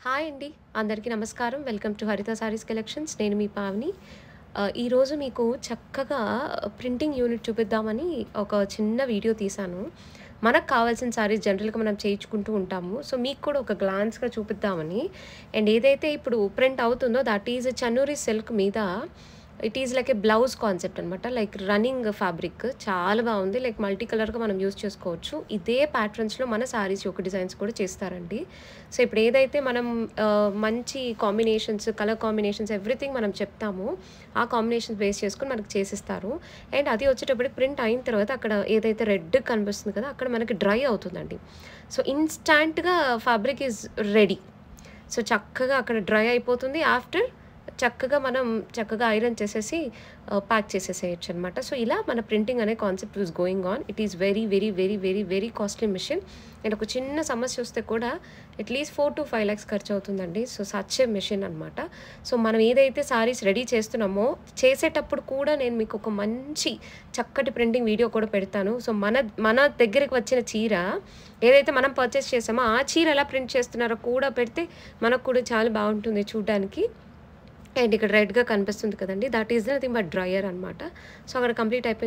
Hi అండి. అందరికీ నమస్కారం. వెల్కమ్ టు హరిత సారీస్ కలెక్షన్స్. నేను మీ పావని. ఈరోజు మీకు చక్కగా ప్రింటింగ్ యూనిట్ చూపిద్దామని ఒక చిన్న వీడియో తీశాను. మనకు కావాల్సిన సారీస్ జనరల్‌గా మనం చేయించుకుంటూ ఉంటాము. సో, మీకు కూడా ఒక గ్లాన్స్‌గా చూపిద్దామని. అండ్ ఏదైతే ఇప్పుడు ప్రింట్ అవుతుందో దట్ ఈజ్ చన్నూరి సిల్క్ మీద it is like A blouse concept అనమాట. లైక్ రన్నింగ్ ఫ్యాబ్రిక్ చాలా బాగుంది. లైక్ మల్టీ కలర్‌గా మనం యూజ్ చేసుకోవచ్చు. ఇదే ప్యాటర్న్స్‌లో మన సారీస్ యొక్క డిజైన్స్ కూడా చేస్తారండి. సో, ఇప్పుడు ఏదైతే మనం మంచి కాంబినేషన్స్, కలర్ కాంబినేషన్స్ ఎవ్రీథింగ్ మనం చెప్తామో, ఆ కాంబినేషన్స్ బేస్ చేసుకొని మనకు చేసిస్తారు. అండ్ అది వచ్చేటప్పటికి ప్రింట్ అయిన తర్వాత అక్కడ ఏదైతే రెడ్ కనిపిస్తుంది కదా! అక్కడ మనకి డ్రై అవుతుందండి. సో, ఇన్‌స్టాంట్‌గా ఫ్యాబ్రిక్ ఈజ్ రెడీ. సో, చక్కగా అక్కడ డ్రై అయిపోతుంది. ఆఫ్టర్ చక్కగా ఐరన్ చేసేసి ప్యాక్ చేసేసేయొచ్చు అనమాట. సో, ఇలా మన ప్రింటింగ్ అనే concept is going on. It is very costly machine. And ఒక చిన్న సమస్య వస్తే కూడా అట్‌లీస్ట్ 4-5 లాక్స్ ఖర్చు అవుతుందండి. సో, సచ్ ఏ మిషన్ అనమాట. సో, మనం ఏదైతే సారీస్ రెడీ చేస్తున్నామో చేసేటప్పుడు కూడా నేను మీకు ఒక మంచి చక్కటి ప్రింటింగ్ వీడియో కూడా పెడతాను. సో, మన దగ్గరికి వచ్చిన చీర ఏదైతే మనం పర్చేస్ చేసామో ఆ చీర ఎలా ప్రింట్ చేస్తున్నారో కూడా పెడితే మనకు కూడా చాలా బాగుంటుంది చూడ్డానికి. అండ్ ఇక్కడ రెడ్‌గా కనిపిస్తుంది కదండీ! That is nothing but dryer అనమాట. సో, అక్కడ కంప్లీట్ అయిపోయింది.